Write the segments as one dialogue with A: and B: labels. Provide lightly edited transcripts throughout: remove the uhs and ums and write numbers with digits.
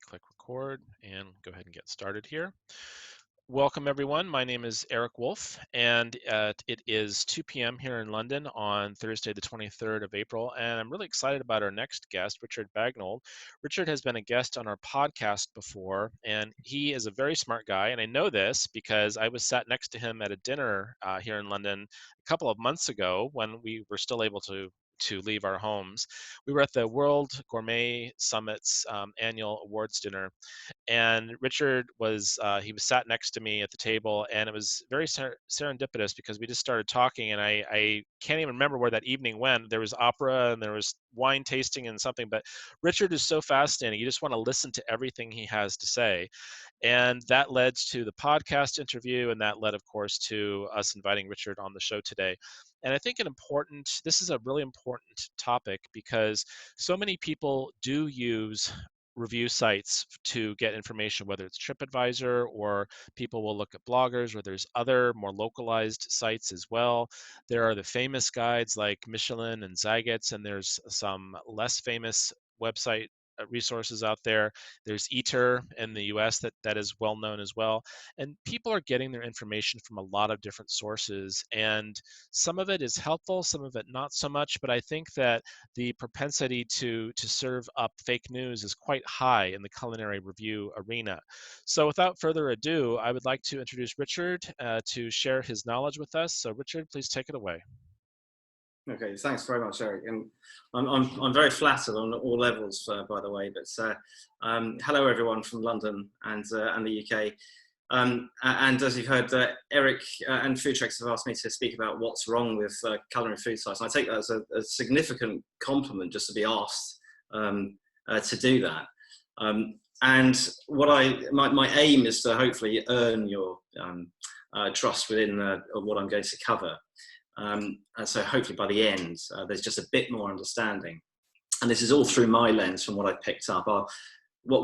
A: click record and go ahead and get started here. Welcome, everyone. My name is Eric Wolf, and it is 2 p.m. here in London on Thursday, the 23rd of April, and I'm really excited about our next guest, Richard Bagnold. Richard has been a guest on our podcast before, and he is a very smart guy, and I know this because I was sat next to him at a dinner here in London a couple of months ago when we were still able to leave our homes. We were at the World Gourmet Summit's annual awards dinner, and Richard was he was sat next to me at the table, and it was very serendipitous because we just started talking, and I can't even remember where that evening went. There was opera and there was wine tasting and something, but Richard is so fascinating. You just want to listen to everything he has to say. And that led to the podcast interview, and that led, of course, to us inviting Richard on the show today. And I think this is a really important topic because so many people do use review sites to get information, whether it's TripAdvisor or people will look at bloggers, or there's other more localized sites as well. There are the famous guides like Michelin and Zagat's, and there's some less famous website resources out there. There's Eater in the US that is well known as well. And people are getting their information from a lot of different sources. And some of it is helpful, some of it not so much. But I think that the propensity to serve up fake news is quite high in the culinary review arena. So without further ado, I would like to introduce Richard to share his knowledge with us. So Richard, please take it away.
B: Okay, thanks very much, Eric. And I'm very flattered on all levels, by the way. But hello, everyone from London and the UK. And as you've heard, Eric and FoodTreX have asked me to speak about what's wrong with culinary food sites. And I take that as a significant compliment just to be asked to do that. And my aim is to hopefully earn your trust within what I'm going to cover. And so hopefully by the end, there's just a bit more understanding. And this is all through my lens from what I've picked up. The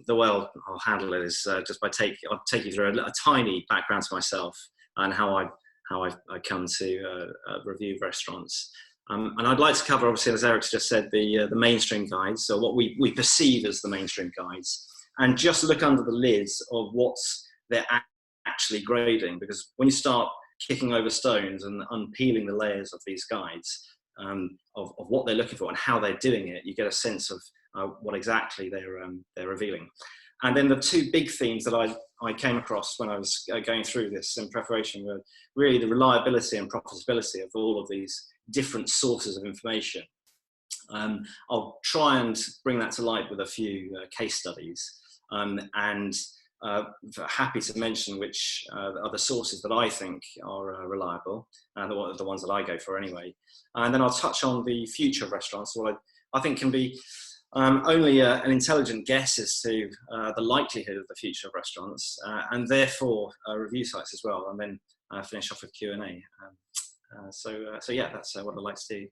B: way I'll handle it is just I'll take you through a tiny background to myself and how I come to review restaurants. And I'd like to cover, obviously, as Eric's just said, the mainstream guides, so what we perceive as the mainstream guides, and just look under the lids of what they're actually grading. Because when you start kicking over stones and unpeeling the layers of these guides, of what they're looking for and how they're doing it, you get a sense of what exactly they're revealing. And then the two big themes that I came across when I was going through this in preparation were really the reliability and profitability of all of these different sources of information. I'll try and bring that to light with a few case studies, and happy to mention which are the sources that I think are reliable, and the ones that I go for anyway. And then I'll touch on the future of restaurants, what I think can be only an intelligent guess as to the likelihood of the future of restaurants, and therefore review sites as well, and then finish off with Q&A. So yeah, that's what I'd like to do.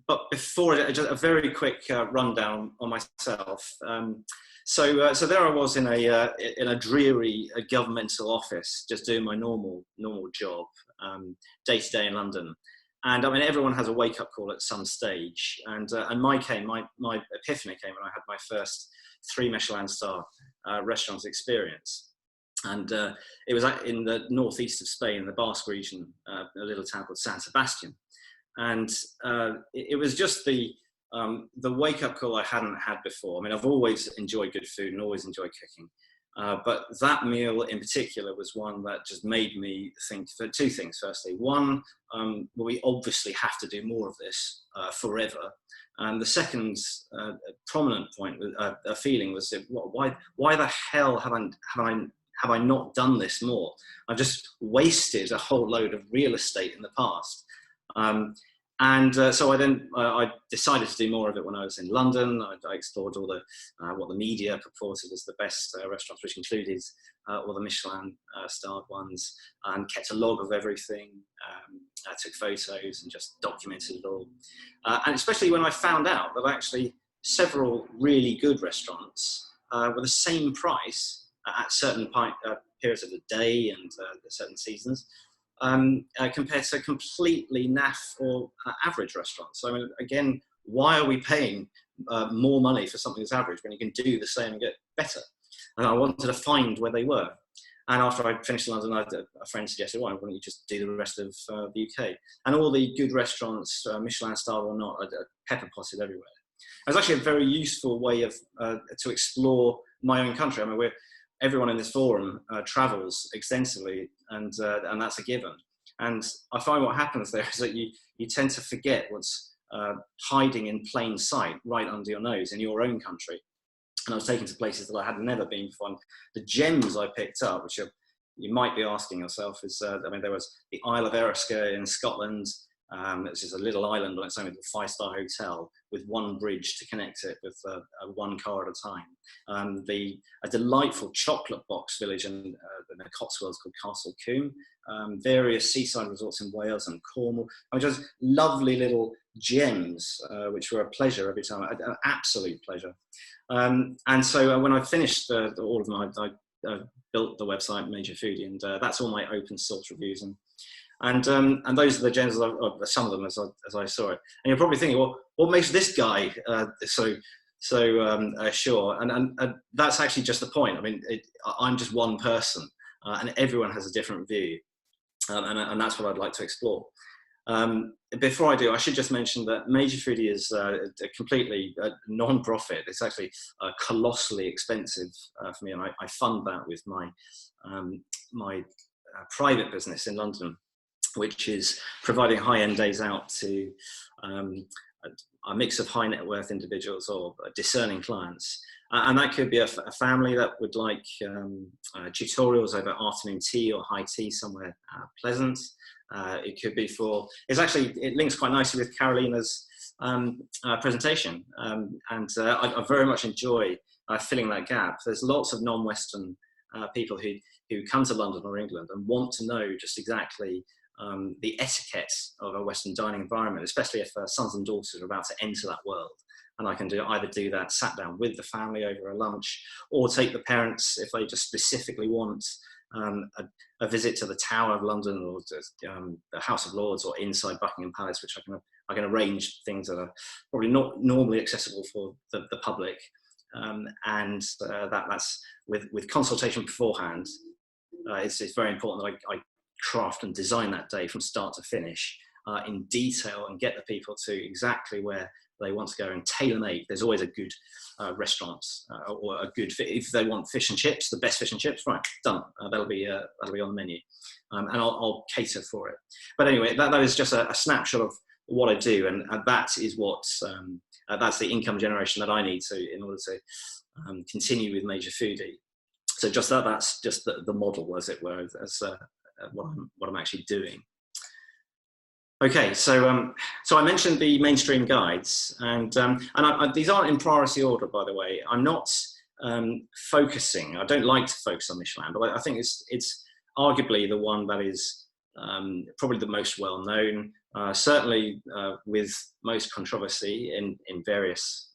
B: But before, just a very quick rundown on myself. So there I was in a dreary governmental office, just doing my normal job, day to day in London. And I mean, everyone has a wake up call at some stage, and my epiphany came when I had my first 3 Michelin star restaurants experience. And it was in the northeast of Spain, the Basque region, a little town called San Sebastian. And it was just the wake-up call I hadn't had before. I mean, I've always enjoyed good food and always enjoyed cooking. But that meal in particular was one that just made me think for 2 things. Firstly, one, well, we obviously have to do more of this forever. And the second prominent point, a feeling was, why the hell have I not done this more? I've just wasted a whole load of real estate in the past. So I decided to do more of it when I was in London. I explored all what the media purported as the best restaurants, which included all the Michelin starred ones, and kept a log of everything. I took photos and just documented it all. And especially when I found out that actually several really good restaurants were the same price at certain periods of the day and certain seasons, compared to completely naff or average restaurants. So I mean, again, why are we paying more money for something that's average when you can do the same and get better? And I wanted to find where they were. And after I finished in London, a friend suggested, why don't you just do the rest of the UK? And all the good restaurants, Michelin style or not, are pepper potted everywhere. It was actually a very useful way of to explore my own country. I mean, everyone in this forum travels extensively, and that's a given. And I find what happens there is that you tend to forget what's hiding in plain sight right under your nose in your own country. And I was taken to places that I had never been before. And the gems I picked up, which you might be asking yourself, is I mean, there was the Isle of Eriska in Scotland. This is a little island on its own with a 5-star hotel with one bridge to connect it with one car at a time. A delightful chocolate box village in the Cotswolds called Castle Combe. Various seaside resorts in Wales and Cornwall. I mean, just lovely little gems, which were a pleasure every time, an absolute pleasure. And so when I finished all of them, I built the website Major Foodie, and that's all my open source reviews. And those are the gems, some of them as I saw it. And you're probably thinking, well, what makes this guy so sure? And that's actually just the point. I mean, I'm just one person, and everyone has a different view, and that's what I'd like to explore. Before I do, I should just mention that Major Foodie is a completely non-profit. It's actually colossally expensive for me, and I fund that with my private business in London, which is providing high-end days out to a mix of high net worth individuals or discerning clients. And that could be a family that would like tutorials over afternoon tea or high tea somewhere pleasant. It could be it links quite nicely with Carolina's presentation. I very much enjoy filling that gap. There's lots of non-Western people who come to London or England and want to know just exactly the etiquette of a Western dining environment, especially if sons and daughters are about to enter that world. And I can either do that sat down with the family over a lunch, or take the parents if they just specifically want a visit to the Tower of London or the House of Lords or inside Buckingham Palace, which I can arrange things that are probably not normally accessible for the public. That's with consultation beforehand. It's very important that I craft and design that day from start to finish in detail and get the people to exactly where they want to go and tailor-make. There's always a good restaurant or a good, if they want fish and chips, the best fish and chips, right, done. That'll be on the menu, and I'll cater for it. But anyway, that is just a snapshot of what I do, and that is what that's the income generation that I need in order to continue with Major Foodie. So that's just the model, as it were, as what I'm actually doing. Okay, so I mentioned the mainstream guides, and these aren't in priority order, by the way. I'm not focusing. I don't like to focus on Michelin, but I think it's arguably the one that is probably the most well known. Certainly with most controversy in various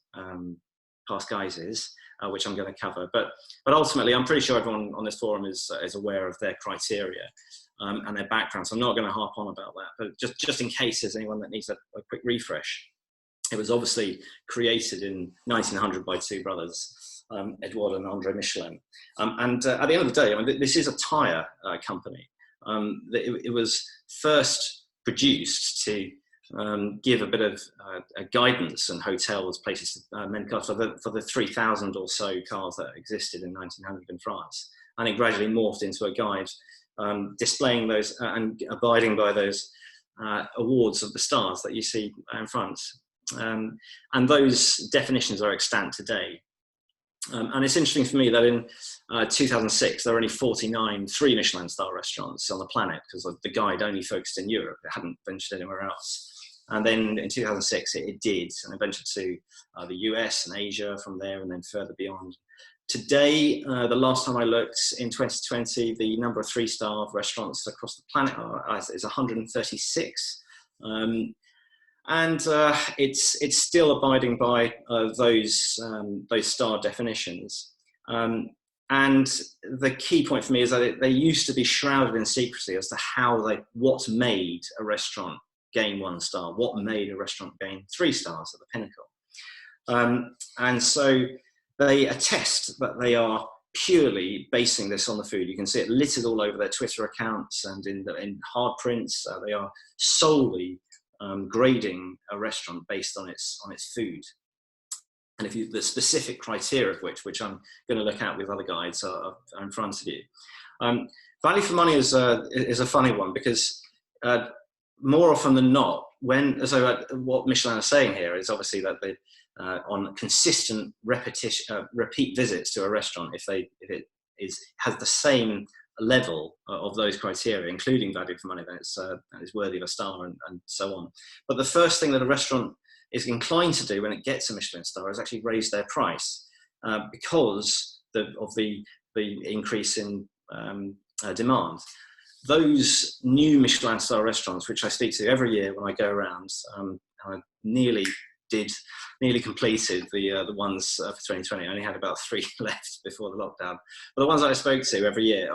B: past guises, which I'm going to cover. But ultimately, I'm pretty sure everyone on this forum is aware of their criteria and their background. So I'm not going to harp on about that. But just in case there's anyone that needs a quick refresh, it was obviously created in 1900 by two brothers, Edouard and Andre Michelin. At the end of the day, I mean, this is a tyre company. It was first produced to give a bit of guidance and hotels, places to mend cars for the 3,000 or so cars that existed in 1900 in France. And it gradually morphed into a guide displaying those and abiding by those awards of the stars that you see in front. And those definitions are extant today. And it's interesting for me that in 2006, there were only 49 3 Michelin-star restaurants on the planet, because the guide only focused in Europe. It hadn't ventured anywhere else. And then in 2006, it did, and it ventured to the US and Asia from there, and then further beyond. Today, the last time I looked, in 2020, the number of 3-star restaurants across the planet is 136. It's still abiding by those star definitions. And the key point for me is that they used to be shrouded in secrecy as to what made a restaurant gain 1 star, what made a restaurant gain 3 stars at the pinnacle. And so they attest that they are purely basing this on the food. You can see it littered all over their Twitter accounts and in hard prints. They are solely grading a restaurant based on its food. And the specific criteria of which I'm going to look at with other guides are in front of you. Value for money is a funny one, because more often than not, what Michelin is saying here is obviously that they on consistent repeat visits to a restaurant, if it has the same level of those criteria, including value for money, then it's worthy of a star and so on. But the first thing that a restaurant is inclined to do when it gets a Michelin star is actually raise their price because of the increase in demand. Those new Michelin star restaurants, which I speak to every year when I go around, I nearly completed the ones for 2020. I only had about 3 left before the lockdown. But the ones that I speak to every year,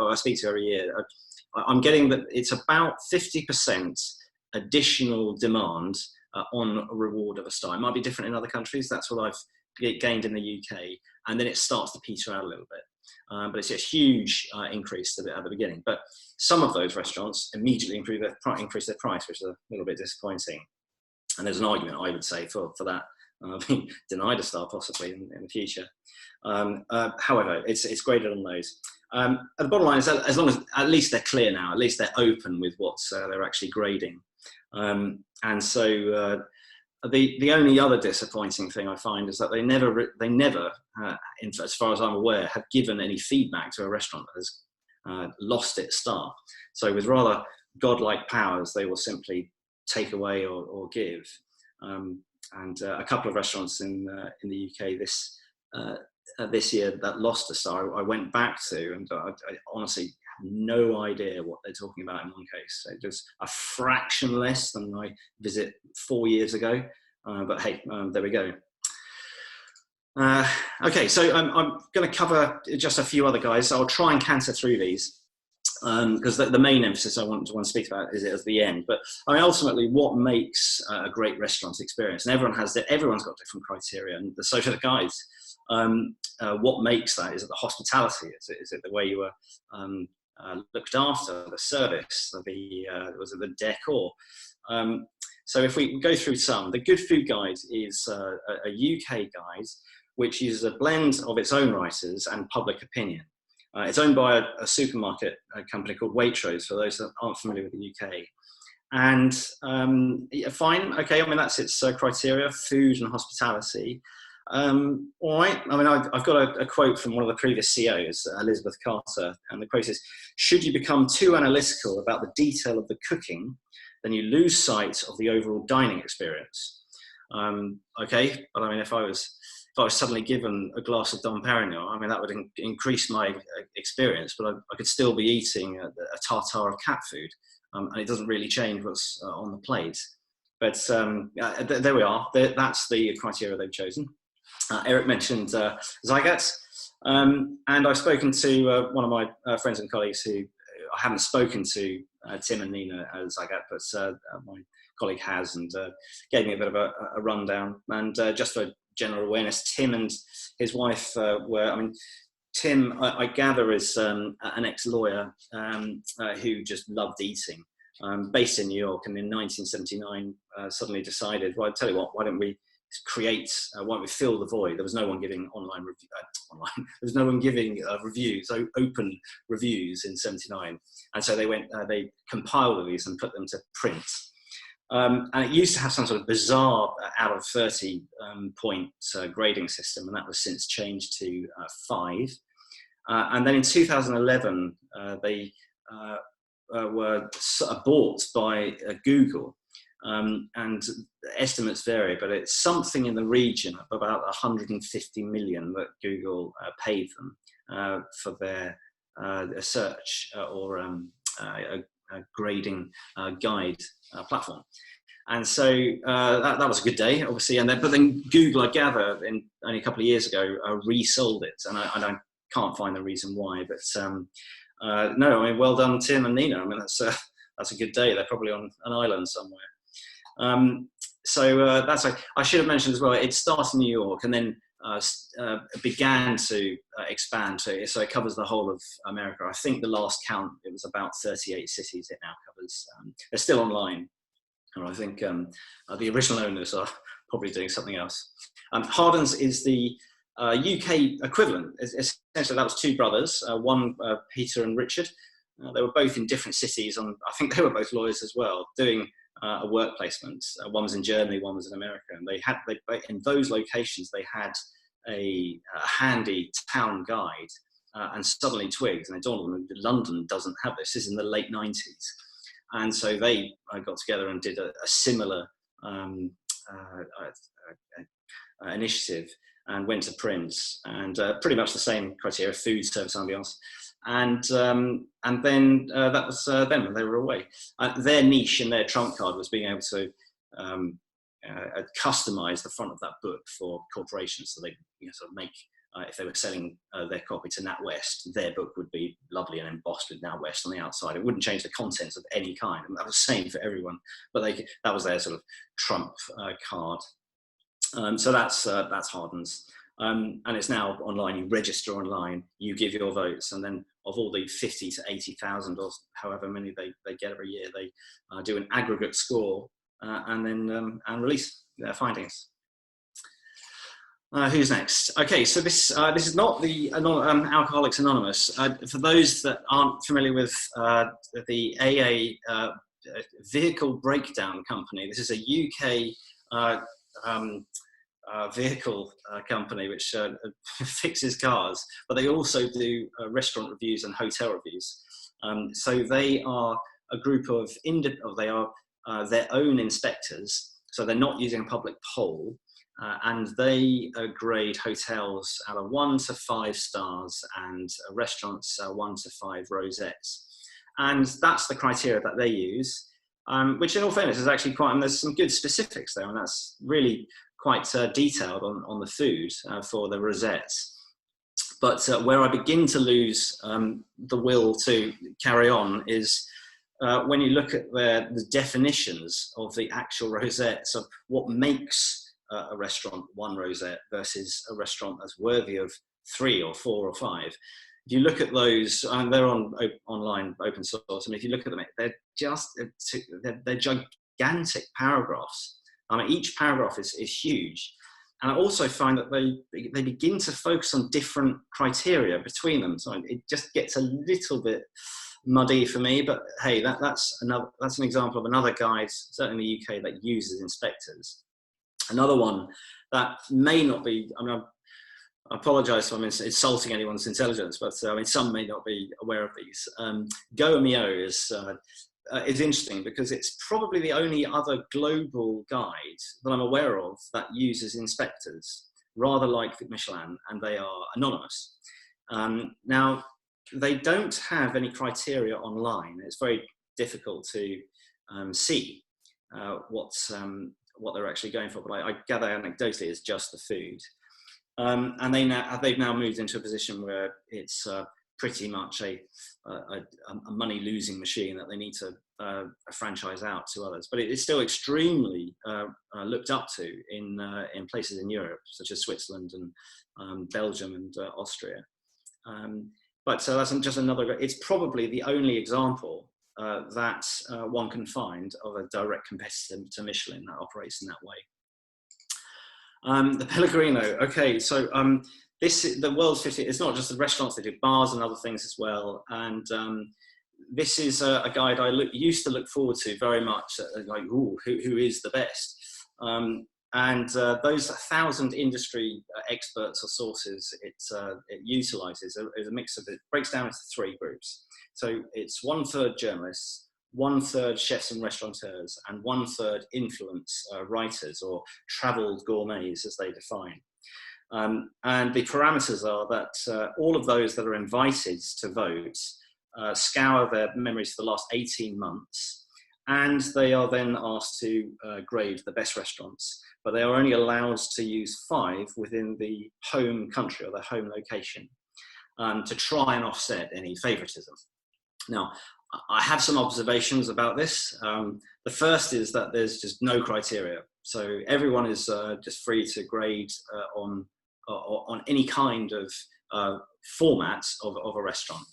B: I'm getting that it's about 50% additional demand on a reward of a star. It might be different in other countries. That's what I've gained in the UK. And then it starts to peter out a little bit. But it's a huge increase at the beginning. But some of those restaurants immediately increase their price, which is a little bit disappointing. And there's an argument, I would say, for that being denied a star possibly in the future. However, it's graded on those. The bottom line is that as long as at least they're clear now, at least they're open with what they're actually grading. And so the only other disappointing thing I find is that they never, as far as I'm aware, have given any feedback to a restaurant that has lost its star. So with rather godlike powers, they will simply take away or give. And a couple of restaurants in the UK this year that lost a star, I went back to, and I honestly have no idea what they're talking about in one case. So just a fraction less than I visit 4 years ago. But hey, there we go. Okay, so I'm going to cover just a few other guys. So I'll try and canter through these because the main emphasis I want to speak about is at the end. But I mean, ultimately, what makes a great restaurant experience? And everyone's got different criteria, and so do the guides. What makes that? Is it the hospitality? Is it the way you were looked after, the service, was it the decor? So if we go through some, the Good Food Guide is a UK guide which uses a blend of its own writers and public opinion. It's owned by a supermarket company called Waitrose, for those that aren't familiar with the UK. And fine, okay, I mean, that's its criteria, food and hospitality. All right, I mean, I've got a quote from one of the previous CEOs, Elizabeth Carter, and the quote is, "Should you become too analytical about the detail of the cooking, then you lose sight of the overall dining experience." Okay, but I mean, if I was suddenly given a glass of Dom Perignon, I mean, that would increase my experience, but I could still be eating a tartare of cat food, and it doesn't really change what's on the plate. But there we are. That's the criteria they've chosen. Eric mentioned Zagat, and I've spoken to one of my friends and colleagues who I haven't spoken to Tim and Nina Zagat, but my colleague has, and gave me a bit of a rundown. And just for general awareness, Tim and his wife I mean, Tim, I gather, is an ex-lawyer who just loved eating, based in New York, and in 1979 suddenly decided, well, I'll tell you what, why don't we fill the void? There was no one giving there was no one giving reviews, open reviews in 79. And so they compiled all these and put them to print. And it used to have some sort of bizarre out of 30 point grading system, and that was since changed to 5. And then in 2011, they were bought by Google. And estimates vary, but it's something in the region of about 150 million that Google paid them for their search or a grading guide platform. And so that was a good day, obviously. But then Google, I gather, only a couple of years ago, resold it, and I can't find the reason why. But no, I mean, well done, Tim and Nina. I mean, that's a good day. They're probably on an island somewhere. So that's like, I should have mentioned as well, it started in New York and then began to expand to, so it covers the whole of America. I think the last count, it was about 38 cities it now covers. They're still online, and I think the original owners are probably doing something else. Hardens is the UK equivalent. Essentially, that was two brothers, one Peter and Richard. They were both in different cities, and I think they were both lawyers as well, doing a work placement. One was in Germany, one was in America, and in those locations they had a handy town guide, and suddenly twigged, and it dawned on them that London doesn't have this. This is in the late 90s, and so they got together and did a similar initiative and went to print, and pretty much the same criteria: food, service, ambiance. And then that was them, and they were away. Their niche and their trump card was being able to customize the front of that book for corporations, so they sort of make, if they were selling their copy to NatWest, their book would be lovely and embossed with NatWest on the outside. It wouldn't change the contents of any kind, and that was the same for everyone, but that was their sort of trump card. So that's Hardens. And it's now online. You register online, you give your votes, and then of all the 50 to 80,000 or however many they get every year, they do an aggregate score and then release their findings. Who's next? Okay, so this is not the Alcoholics Anonymous. For those that aren't familiar with the AA vehicle breakdown company, this is a UK vehicle company which fixes cars, but they also do restaurant reviews and hotel reviews. So they are a group of they are their own inspectors, so they're not using a public poll, and they grade hotels out of 1 to 5 stars and restaurants 1 to 5 rosettes, and that's the criteria that they use, which in all fairness is actually quite, and there's some good specifics there, and that's really quite detailed on the food for the rosettes. But where I begin to lose the will to carry on is when you look at the definitions of the actual rosettes of what makes a restaurant 1 rosette versus a restaurant that's worthy of 3 or 4 or 5. If you look at those, and they're on online open source, and if you look at them, they're gigantic paragraphs. I mean, each paragraph is huge. And I also find that they begin to focus on different criteria between them. So it just gets a little bit muddy for me, but hey, that's an example of another guide, certainly in the UK, that uses inspectors. Another one that may not be, I mean, I apologise if I'm insulting anyone's intelligence, but I mean, some may not be aware of these. Goemio is interesting because it's probably the only other global guide that I'm aware of that uses inspectors, rather like Michelin, and they are anonymous. Now, they don't have any criteria online. It's very difficult to see what they're actually going for, but I gather anecdotally it's just the food. And they've now moved into a position where it's pretty much a money-losing machine that they need to franchise out to others. But it is still extremely looked up to in places in Europe, such as Switzerland and Belgium and Austria. But so that's just another. It's probably the only example that one can find of a direct competitor to Michelin that operates in that way. The Pellegrino. Okay, so the world's 50. It's not just the restaurants; they do bars and other things as well. And this is a guide I used to look forward to very much. Like, ooh, who is the best? And those 1,000 industry experts or sources it utilizes is a mix of it. Breaks down into 3 groups. So it's 1/3 journalists, 1/3 chefs and restaurateurs, and 1/3 influence writers or traveled gourmets, as they define. And the parameters are that all of those that are invited to vote scour their memories for the last 18 months, and they are then asked to grade the best restaurants, but they are only allowed to use 5 within the home country or their home location to try and offset any favoritism. Now, I have some observations about this. The first is that there's just no criteria So everyone is just free to grade on any kind of format of a restaurant,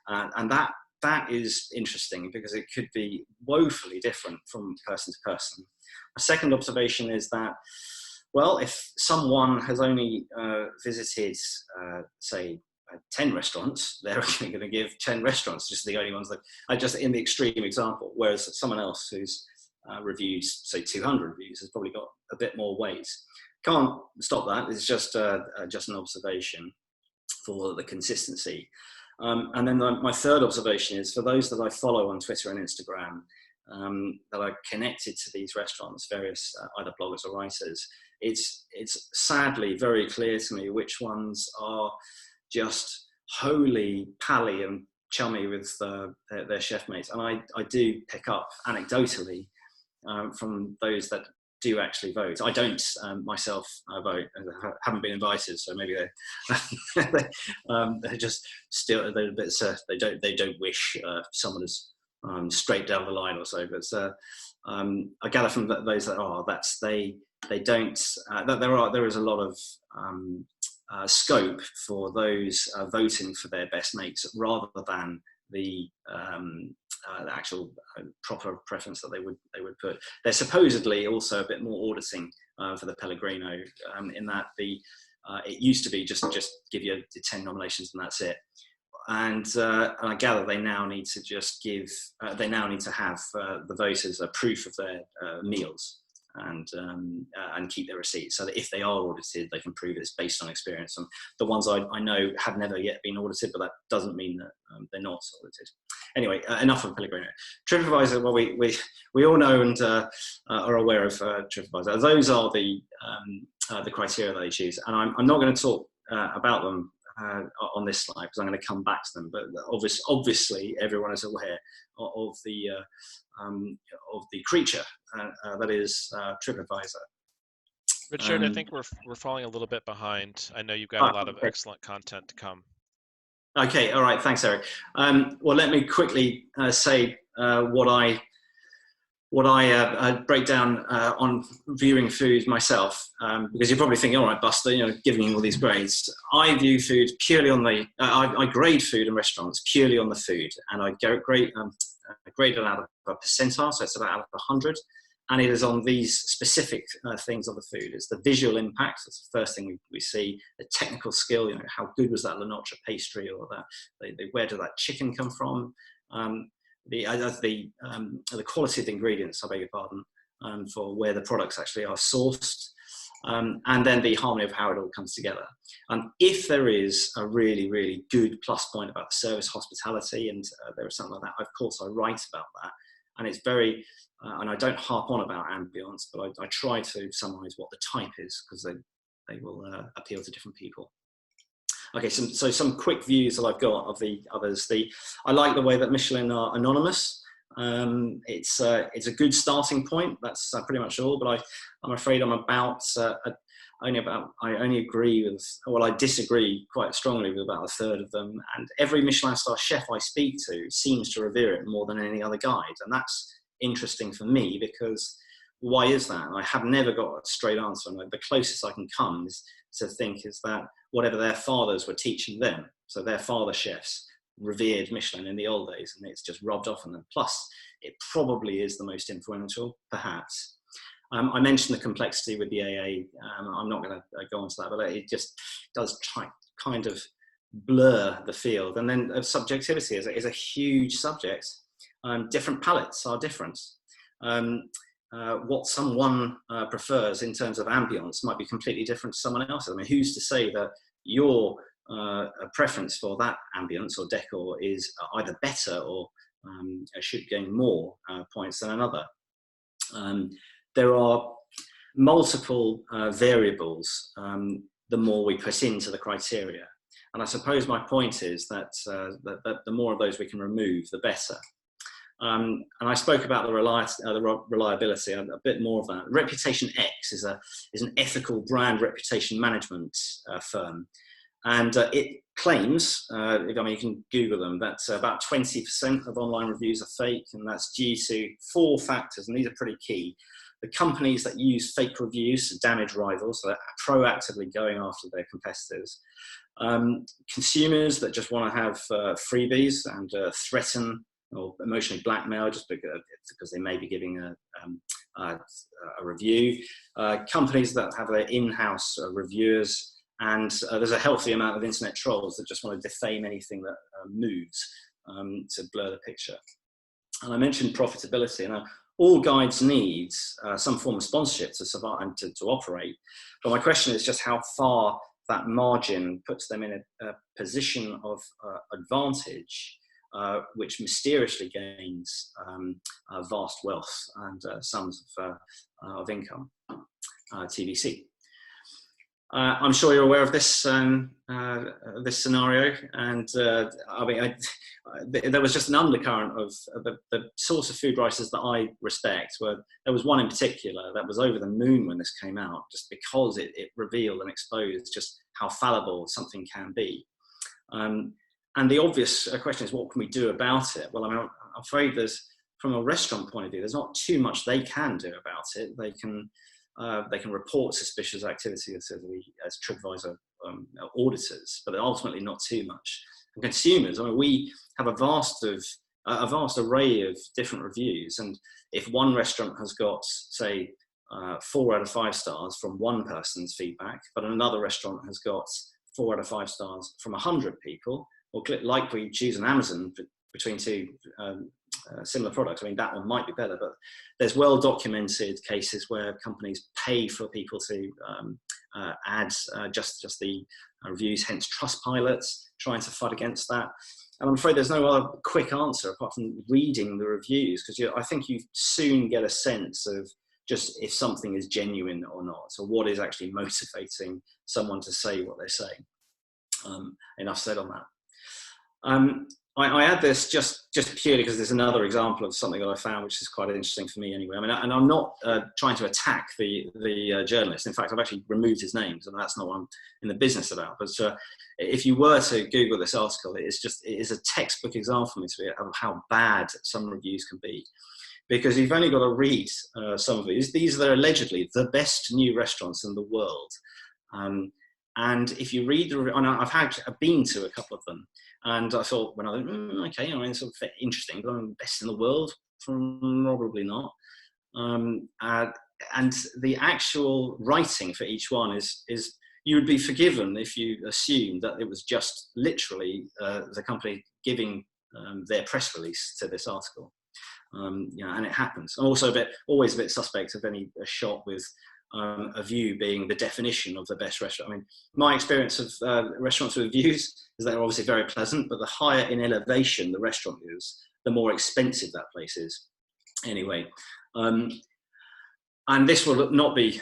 B: and that is interesting because it could be woefully different from person to person. A second observation is that, well, if someone has only visited, say, 10 restaurants, they're only going to give 10 restaurants, just the only ones that are just in the extreme example, whereas someone else who's reviewed, say, 200 reviews has probably got a bit more weight. Can't stop that. It's just an observation for the consistency. And then my third observation is for those that I follow on Twitter and Instagram that are connected to these restaurants, various either bloggers or writers, it's sadly very clear to me which ones are just wholly pally and chummy with their chef mates. And I do pick up anecdotally from those that do actually vote. I don't myself vote. I haven't been invited, so maybe they're just still they don't wish someone is straight down the line or so. But I gather from those that are they don't that there is a lot of scope for those voting for their best mates rather than the actual proper preference that they would put. They're supposedly also a bit more auditing for the Pellegrino, in that it used to be just give you the 10 nominations and that's it. And I gather they now need to just give. They now need to have the voters a proof of their meals and keep their receipts, so that if they are audited, they can prove it's based on experience. And the ones I know have never yet been audited, but that doesn't mean that they're not audited. Anyway, enough of Pellegrino. TripAdvisor, well, we all know and are aware of TripAdvisor. Those are the criteria that they choose, and I'm not going to talk about them on this slide because I'm going to come back to them. But obviously, everyone is aware of the creature that is TripAdvisor.
A: Richard, I think we're falling a little bit behind. I know you've got a lot of excellent content to come.
B: Okay, all right, thanks, Eric. Well, let me quickly say what I break down on viewing food myself, because you're probably thinking, all right, Buster, giving you all these grades. I view food purely on I grade food in restaurants purely on the food, and I grade it out of a percentile, so it's about out of 100, and it is on these specific things of the food. It's the visual impact, that's the first thing we see, the technical skill, how good was that La Noche pastry, or where did that chicken come from, the quality of the ingredients, I beg your pardon, for where the products actually are sourced, and then the harmony of how it all comes together. And if there is a really, really good plus point about the service hospitality, and there is something like that, of course I write about that. And it's very, and I don't harp on about ambience, but I try to summarize what the type is, because they will appeal to different people. Okay, so some quick views that I've got of the others. I like the way that Michelin are anonymous. It's a good starting point. That's pretty much all. But I'm afraid I'm I only agree with, well, I disagree quite strongly with about a third of them. And every Michelin star chef I speak to seems to revere it more than any other guide, and that's interesting for me, because why is that? And I have never got a straight answer. And the closest I can come is to think is that whatever their fathers were teaching them, so their father chefs revered Michelin in the old days, and it's just rubbed off on them. Plus, it probably is the most influential, perhaps. I mentioned the complexity with the AA. I'm not going to go on to that, but it just does kind of blur the field. And then subjectivity is a huge subject. Different palates are different. What someone prefers in terms of ambience might be completely different to someone else. I mean, who's to say that your preference for that ambience or decor is either better or should gain more points than another? There are multiple variables the more we put into the criteria. And I suppose my point is that, that the more of those we can remove, the better. And I spoke about the reliability, a bit more of that. Reputation X is an ethical brand reputation management firm. And it claims, I mean, you can Google them, that about 20% of online reviews are fake, and that's due to 4 factors, and these are pretty key. the companies that use fake reviews to damage rivals, so they're proactively going after their competitors, consumers that just want to have freebies and threaten or emotionally blackmail just because they may be giving a review, companies that have their in-house reviewers, and there's a healthy amount of internet trolls that just want to defame anything that moves to blur the picture. And I mentioned profitability. Now, all guides need some form of sponsorship to survive and to operate. But my question is just how far that margin puts them in a position of advantage, which mysteriously gains vast wealth and sums of income, TVC. I'm sure you're aware of this this scenario, and I mean, there was just an undercurrent of the source of food writers that I respect. Where there was one in particular that was over the moon when this came out, just because it revealed and exposed just how fallible something can be. And the obvious question is, what can we do about it? Well, I mean, I'm afraid from a restaurant point of view, there's not too much they can do about it. They can report suspicious activity as TripAdvisor auditors, but ultimately not too much. And consumers, I mean, we have a vast array of different reviews, and if one restaurant has got, say, 4 out of 5 stars from one person's feedback, but another restaurant has got 4 out of 5 stars from 100 people, or like we choose on Amazon between two similar products, I mean, that one might be better, but there's well-documented cases where companies pay for people to add just the reviews, hence Trustpilot, trying to fight against that. And I'm afraid there's no other quick answer apart from reading the reviews, because I think you soon get a sense of just if something is genuine or not. So what is actually motivating someone to say what they're saying? Enough said on that. I add this just purely because there's another example of something that I found which is quite interesting for me anyway. I mean, and I'm not trying to attack the journalist. In fact, I've actually removed his names, and that's not what I'm in the business about. But if you were to Google this article, it is a textbook example for me of how bad some reviews can be. Because you've only got to read some of these. These are allegedly the best new restaurants in the world. And if you read the review, and I've been to a couple of them, and I thought, when I went, okay, I mean, it's sort of interesting, but I'm best in the world? Probably not. And the actual writing for each one is you would be forgiven if you assumed that it was just literally the company giving their press release to this article. And it happens. I'm also always a bit suspect of any shot with a view being the definition of the best restaurant. I mean, my experience of restaurants with views is they're obviously very pleasant, but the higher in elevation the restaurant is, the more expensive that place is. Anyway, and this will not be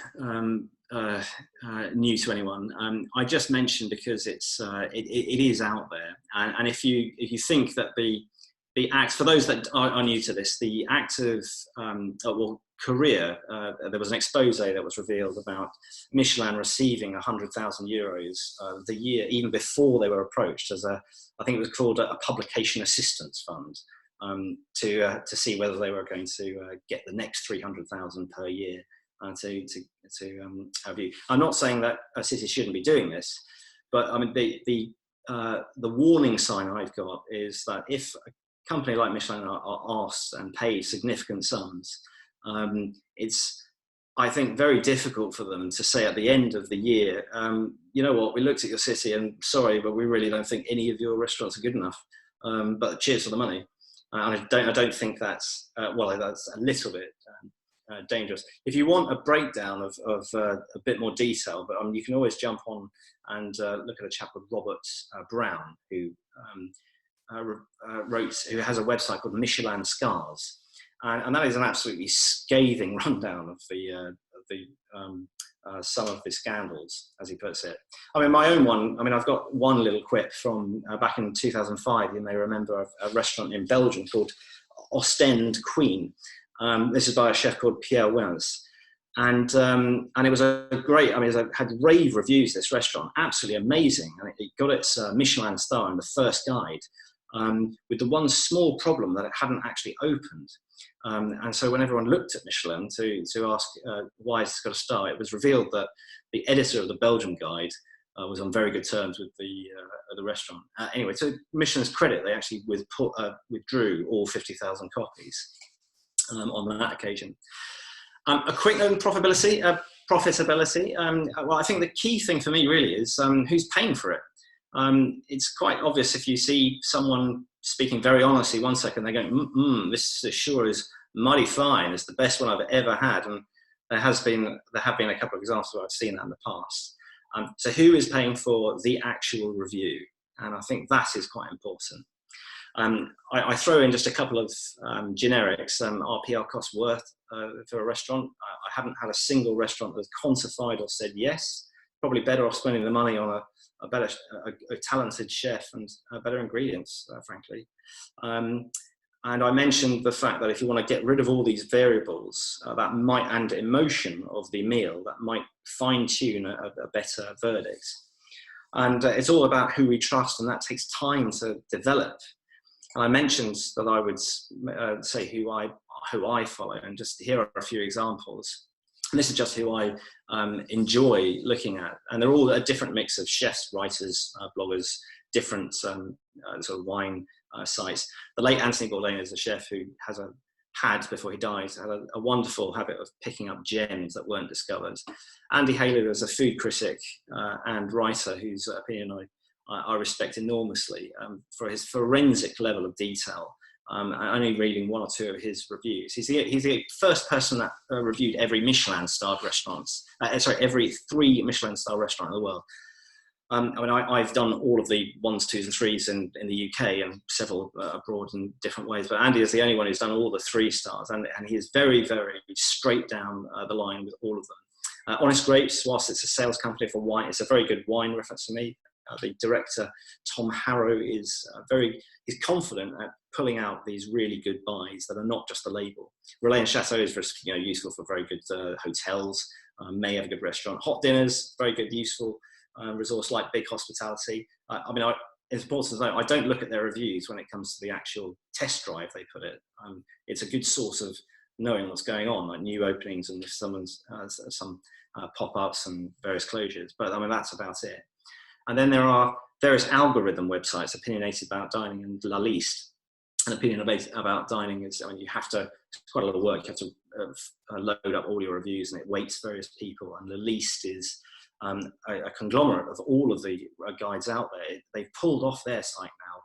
B: new to anyone. I just mentioned because it is out there, and if you think that the act, for those that are new to this, the act of Korea, there was an expose that was revealed about Michelin receiving €100,000 the year, even before they were approached, as I think it was called a publication assistance fund, to see whether they were going to get the next 300,000 per year to view. I'm not saying that a city shouldn't be doing this, but I mean the warning sign I've got is that if a company like Michelin are asked and paid significant sums, it's, I think, very difficult for them to say at the end of the year, you know what, we looked at your city and sorry, but we really don't think any of your restaurants are good enough. But cheers for the money. And I don't think that's that's a little bit dangerous. If you want a breakdown of a bit more detail, but you can always jump on and look at a chap called Robert Brown, who who has a website called Michelin Scandal. And that is an absolutely scathing rundown of some of the scandals, as he puts it. I mean, my own one, I mean, I've got one little quip from back in 2005. You may remember a restaurant in Belgium called Ostend Queen. This is by a chef called Pierre Wins. And it was a great, I mean, it had rave reviews, this restaurant, absolutely amazing. And it got its Michelin star in the first guide, with the one small problem that it hadn't actually opened. And so when everyone looked at Michelin to ask why it's got a star, it was revealed that the editor of the Belgium guide was on very good terms with the restaurant. Anyway, to Michelin's credit, they actually withdrew all 50,000 copies on that occasion. A quick note on profitability. Well, I think the key thing for me really is who's paying for it. It's quite obvious if you see someone speaking very honestly one second, they're going, this sure is mighty fine. It's the best one I've ever had. And there have been a couple of examples where I've seen that in the past. So who is paying for the actual review? And I think that is quite important. I throw in just a couple of generics. RPL cost worth for a restaurant. I haven't had a single restaurant that's quantified or said yes. Probably better off spending the money on a talented chef and better ingredients, frankly. And I mentioned the fact that if you want to get rid of all these variables and emotion of the meal, that might fine-tune a better verdict. And it's all about who we trust, and that takes time to develop. And I mentioned that I would say who I follow, and just here are a few examples. And this is just who I enjoy looking at, and they're all a different mix of chefs, writers, bloggers, different sort of wine sites. The late Anthony Bourdain is a chef who had before he died, had a wonderful habit of picking up gems that weren't discovered. Andy Haley was a food critic and writer whose opinion I respect enormously for his forensic level of detail. Only reading one or two of his reviews. He's the first person that reviewed every Michelin-starred restaurants. Every 3 Michelin-star restaurant in the world. I've done all of the 1s, 2s, and 3s in the UK and several abroad in different ways. But Andy is the only one who's done all the 3 stars, and he is very, very straight down the line with all of them. Honest Grapes, whilst it's a sales company for wine, it's a very good wine reference for me. The director, Tom Harrow, is he's confident at pulling out these really good buys that are not just the label. Relais and Chateau is useful for very good hotels, may have a good restaurant. Hot dinners, very good, useful resource like Big Hospitality. It's important to know, I don't look at their reviews when it comes to the actual test drive they put it. It's a good source of knowing what's going on, like new openings and if someone's some pop-ups and various closures. But that's about it. And then there are various algorithm websites, Opinionated About Dining and La Liste. An opinion about dining is, you have to, it's quite a lot of work. You have to load up all your reviews, and it weights various people. And La Liste is a conglomerate of all of the guides out there. They've pulled off their site now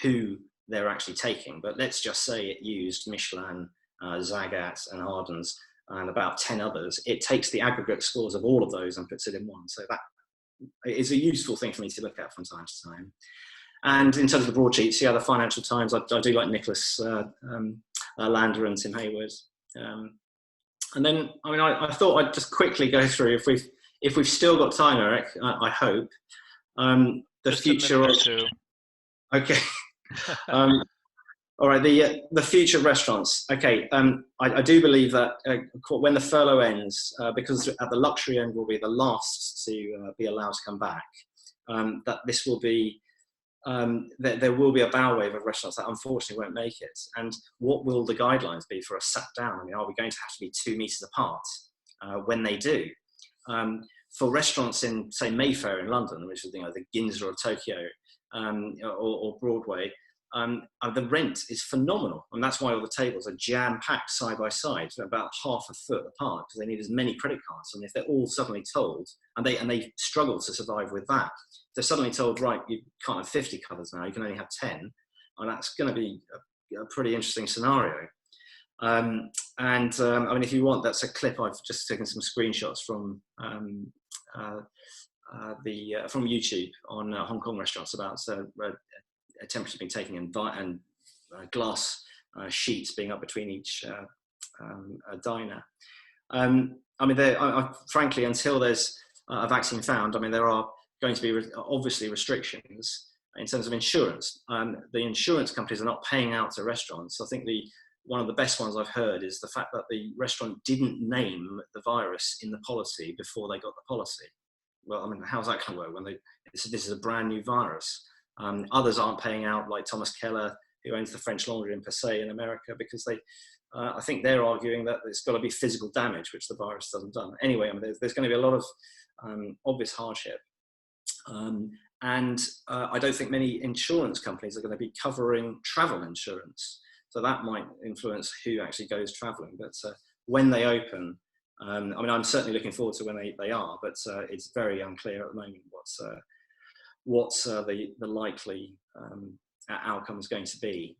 B: who they're actually taking. But let's just say it used Michelin, Zagat and Ardens and about 10 others. It takes the aggregate scores of all of those and puts it in one. So that is a useful thing for me to look at from time to time. And in terms of the broadsheets, the Financial Times, I do like Nicholas Lander and Tim Hayward. And then, I thought I'd just quickly go through, if we've still got time, Eric, I hope, the
A: just
B: future of... Okay. All right, the future of restaurants. Okay, I do believe that when the furlough ends, because at the luxury end will be the last to be allowed to come back, that this will be, there will be a bow wave of restaurants that unfortunately won't make it. And what will the guidelines be for us sat down? Are we going to have to be 2 meters apart when they do? For restaurants in, say, Mayfair in London, which is the Ginza of Tokyo, or Broadway, the rent is phenomenal, and that's why all the tables are jam-packed side by side, about half a foot apart, because they need as many credit cards. And if they're all suddenly told, and they struggle to survive with that, they're suddenly told, right, you can't have 50 covers now, you can only have 10, and that's going to be a pretty interesting scenario. If you want, that's a clip I've just taken some screenshots from YouTube on Hong Kong restaurants about temperature being taken and glass sheets being up between each diner. Frankly, until there's a vaccine found, there are going to be obviously restrictions in terms of insurance. The insurance companies are not paying out to restaurants. I think one of the best ones I've heard is the fact that the restaurant didn't name the virus in the policy before they got the policy. Well, how's that going to work when this is a brand new virus? Others aren't paying out, like Thomas Keller, who owns the French Laundry in Passaic in America, because I think they're arguing that it's got to be physical damage, which the virus doesn't done. Anyway, I mean, there's going to be a lot of obvious hardship. And I don't think many insurance companies are going to be covering travel insurance. So that might influence who actually goes traveling. But when they open, I mean, I'm certainly looking forward to when they are, but it's very unclear at the moment what's the likely outcome is going to be.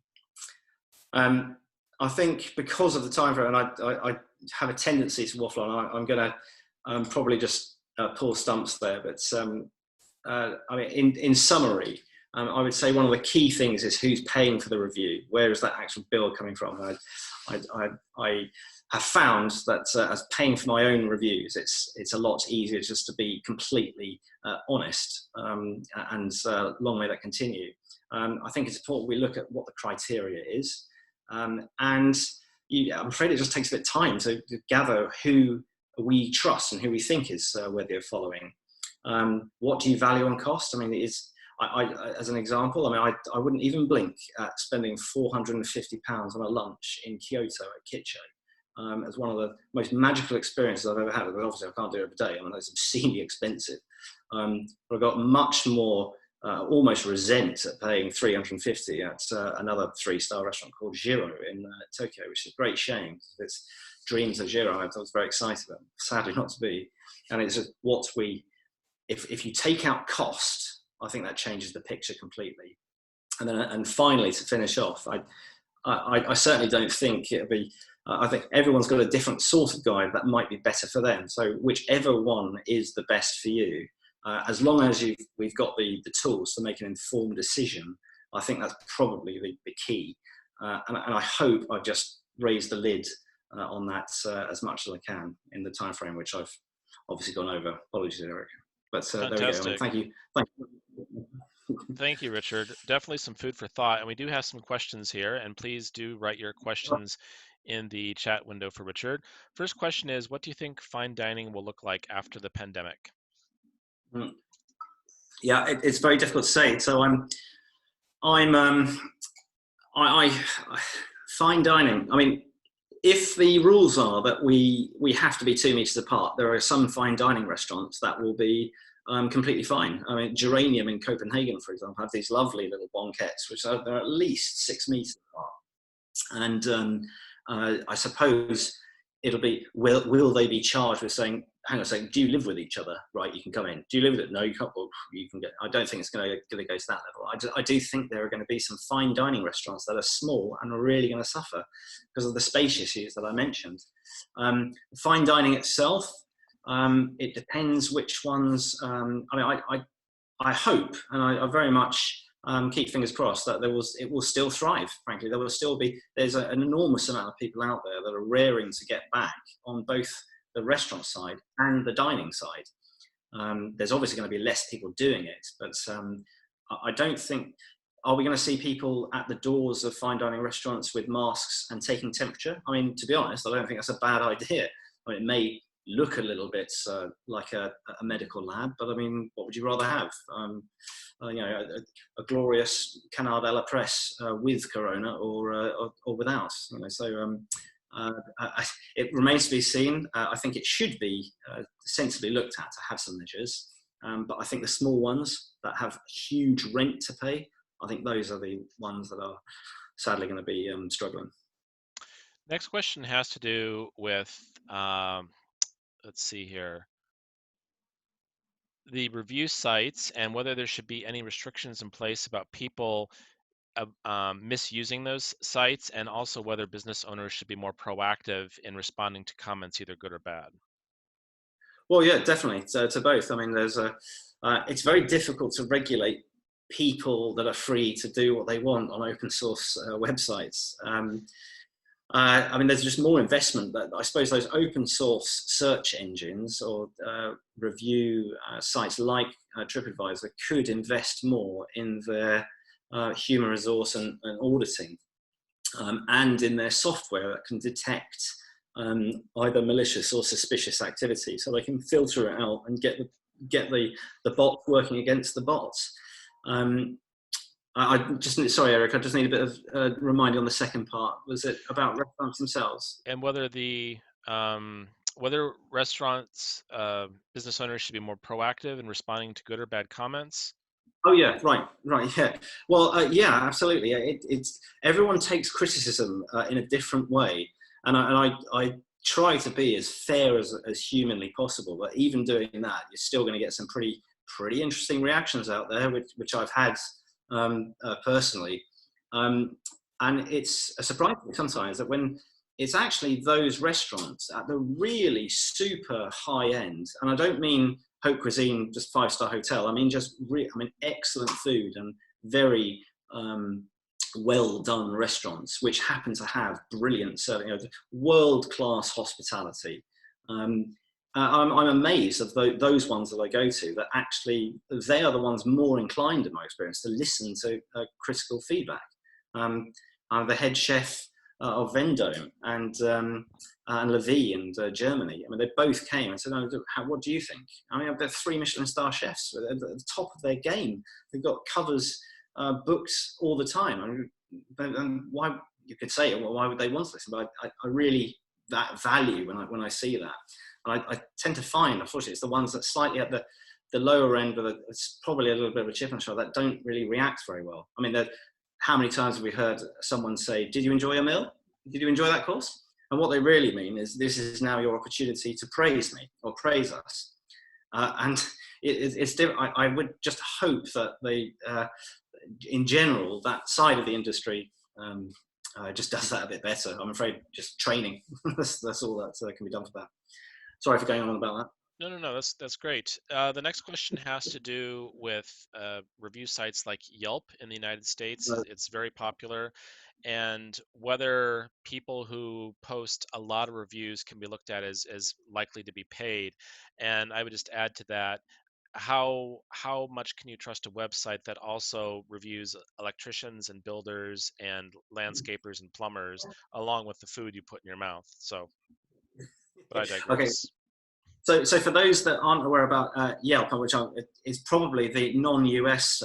B: I think because of the time frame, and I have a tendency to waffle on, I'm going to probably just pull stumps there. But I mean, in summary, I would say one of the key things is who's paying for the review. Where is that actual bill coming from? I have found that as paying for my own reviews, it's a lot easier just to be completely honest, and long may that continue. I think it's important we look at what the criteria is, and I'm afraid it just takes a bit of time to gather who we trust and who we think is worthy of following. What do you value on cost? I mean, as an example, I mean, I wouldn't even blink at spending £450 on a lunch in Kyoto at Kitcho, as one of the most magical experiences I've ever had. But obviously, I can't do it every day. I mean, it's obscenely expensive. But I got much more, almost resent at paying £350 at another 3-star restaurant called Jiro in Tokyo, which is a great shame. It's dreams of Jiro. I was very excited about. Sadly, not to be. And it's just what we. If you take out cost, I think that changes the picture completely. And finally, to finish off, I certainly don't think it'll be. I think everyone's got a different sort of guide that might be better for them. So whichever one is the best for you, as long as we've got the tools to make an informed decision, I think that's probably the key. And I hope I've just raised the lid on that as much as I can in the time frame which I've obviously gone over. Apologies, Eric. But there we go. I mean, thank you.
A: Thank you, Richard. Definitely some food for thought. And we do have some questions here. And please do write your questions in the chat window for Richard. First question is, what do you think fine dining will look like after the pandemic?
B: Yeah, it's very difficult to say. So fine dining. I mean, if the rules are that we have to be 2 meters apart, there are some fine dining restaurants that will be completely fine. I mean, Geranium in Copenhagen, for example, have these lovely little banquettes, which they're at least 6 meters apart. And I suppose it'll be, will they be charged with saying, hang on a second, do you live with each other? Right, you can come in. Do you live with it? No, you can't. Well, you can get. I don't think it's going to go to that level. I do think there are going to be some fine dining restaurants that are small and are really going to suffer because of the space issues that I mentioned. Fine dining itself, it depends which ones. I mean, I hope, and I very much keep fingers crossed that it will still thrive. Frankly, there will still be. There's an enormous amount of people out there that are raring to get back on both the restaurant side and the dining side. There's obviously going to be less people doing it, but I don't think, are we going to see people at the doors of fine dining restaurants with masks and taking temperature? I mean, to be honest, I don't think that's a bad idea. I mean, it may look a little bit like a medical lab, but I mean, what would you rather have? You know, a glorious canard à la presse with Corona or without, you know, so it remains to be seen. I think it should be sensibly looked at to have some measures, but I think the small ones that have huge rent to pay, I think those are the ones that are sadly going to be struggling.
A: Next question has to do with, let's see here, the review sites and whether there should be any restrictions in place about people misusing those sites, and also whether business owners should be more proactive in responding to comments, either good or bad.
B: Well, yeah, definitely. So to both. I mean, it's very difficult to regulate people that are free to do what they want on open source websites. I mean, there's just more investment that I suppose those open source search engines or review sites like TripAdvisor could invest more in their human resource and auditing, and in their software that can detect either malicious or suspicious activity, so they can filter it out and get the bot working against the bots. I just sorry, Eric. I just need a bit of reminder on the second part. Was it about restaurants themselves?
A: And whether whether restaurants business owners should be more proactive in responding to good or bad comments.
B: Oh yeah, right, yeah. Well, yeah, absolutely. It's everyone takes criticism in a different way, and I try to be as fair as humanly possible. But even doing that, you're still going to get some pretty interesting reactions out there, which I've had personally, and it's a surprise sometimes that when it's actually those restaurants at the really super high end, and I don't mean haute cuisine, just 5-star hotel. I mean, excellent food and very well done restaurants, which happen to have brilliant serving, world class hospitality. I'm amazed of those ones that I go to that actually they are the ones more inclined, in my experience, to listen to critical feedback. I'm the head chef of Vendome and Levy and Germany. I mean, they both came and said, "Oh, what do you think?" I mean, they're 3 Michelin star chefs at the top of their game. They've got covers booked all the time. And why, you could say, well, why would they want to listen? But I really that value when I see that. And I tend to find, unfortunately, it's the ones that slightly at the lower end, but it's probably a little bit of a chip on the shoulder, that don't really react very well. I mean, how many times have we heard someone say, "Did you enjoy your meal? Did you enjoy that course?" And what they really mean is, this is now your opportunity to praise me or praise us. And it's different. I would just hope that in general, that side of the industry just does that a bit better. I'm afraid just training, that's all that can be done for that. Sorry for going on about that.
A: No. That's great. The next question has to do with review sites like Yelp in the United States. It's very popular, and whether people who post a lot of reviews can be looked at as likely to be paid. And I would just add to that, how much can you trust a website that also reviews electricians and builders and landscapers and plumbers along with the food you put in your mouth? So, but I
B: Okay.
A: digress.
B: So for those that aren't aware about Yelp, which is probably the non-US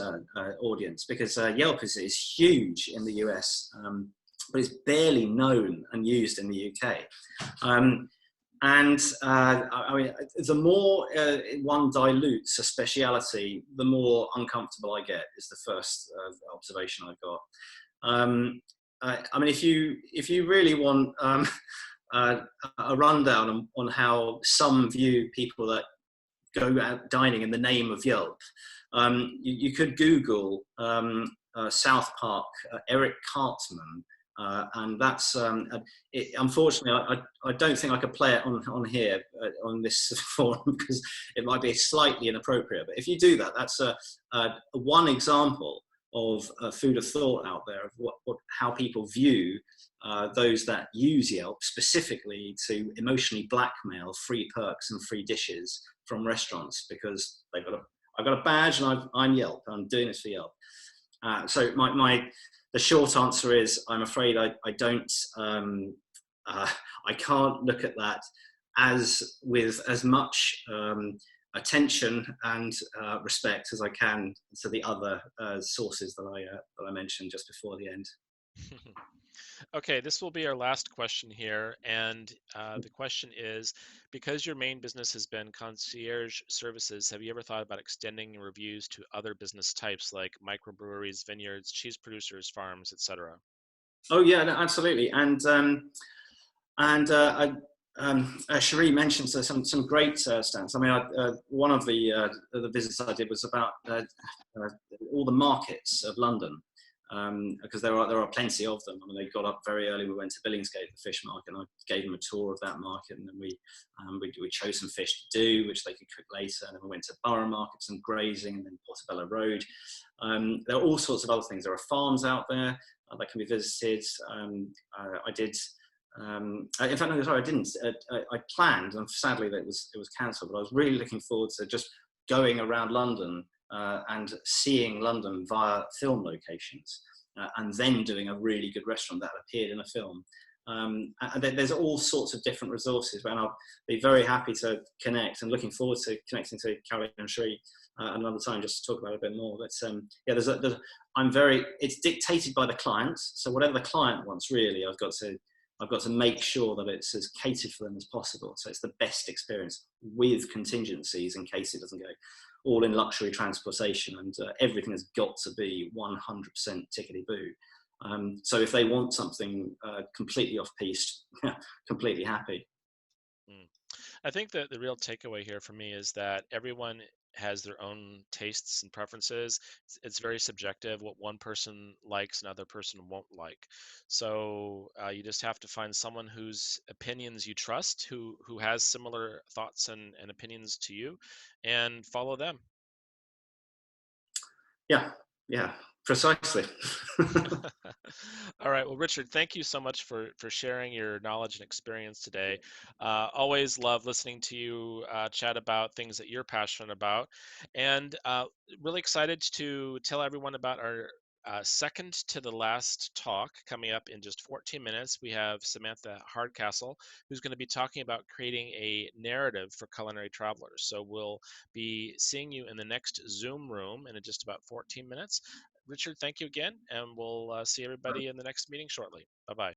B: audience, because Yelp is huge in the US, but it's barely known and used in the UK. And I mean, the more one dilutes a speciality, the more uncomfortable I get, is the first observation I've got. I mean, if you really want a rundown on how some view people that go out dining in the name of Yelp, you could Google South Park, Eric Cartman, and that's unfortunately I don't think I could play it on here on this forum because it might be slightly inappropriate. But if you do that, that's one example of food of thought out there of how people view those that use Yelp specifically to emotionally blackmail free perks and free dishes from restaurants because I've got a badge and I'm Yelp. I'm doing this for Yelp. So the short answer is, I'm afraid I don't. I can't look at that with as much attention and respect as I can to the other sources that I mentioned just before the end.
A: Okay, this will be our last question here. And the question is, because your main business has been concierge services, have you ever thought about extending your reviews to other business types like microbreweries, vineyards, cheese producers, farms, etc.?
B: Oh yeah, no, absolutely. And Cherie mentioned some great stats. I mean, one of the visits I did was about all the markets of London, because there are plenty of them. I mean, they got up very early. We went to Billingsgate, the fish market, and I gave them a tour of that market. And then we chose some fish to do, which they could cook later. And then we went to Borough Markets and grazing, and then Portobello Road. There are all sorts of other things. There are farms out there that can be visited. I did. In fact, no, sorry, I didn't. I planned, and sadly that it was cancelled. But I was really looking forward to just going around London and seeing London via film locations, and then doing a really good restaurant that appeared in a film. And there's all sorts of different resources, and I'll be very happy to connect, and looking forward to connecting to Caroline and Cherie another time just to talk about it a bit more. But yeah, it's dictated by the client. So whatever the client wants, really, I've got to make sure that it's as catered for them as possible. So it's the best experience with contingencies in case it doesn't go all in luxury transportation, and everything has got to be 100% tickety boo. So if they want something completely off piste, completely happy.
A: Mm. I think that the real takeaway here for me is that everyone has their own tastes and preferences. It's very subjective what one person likes, another person won't like. So you just have to find someone whose opinions you trust, who has similar thoughts and opinions to you, and follow them.
B: Yeah, yeah, precisely.
A: All right. Well, Richard, thank you so much for sharing your knowledge and experience today. Always love listening to you chat about things that you're passionate about, and really excited to tell everyone about our second to the last talk coming up in just 14 minutes. We have Samantha Hardcastle, who's going to be talking about creating a narrative for culinary travelers. So we'll be seeing you in the next Zoom room in just about 14 minutes. Richard, thank you again, and we'll see everybody in the next meeting shortly. Bye bye.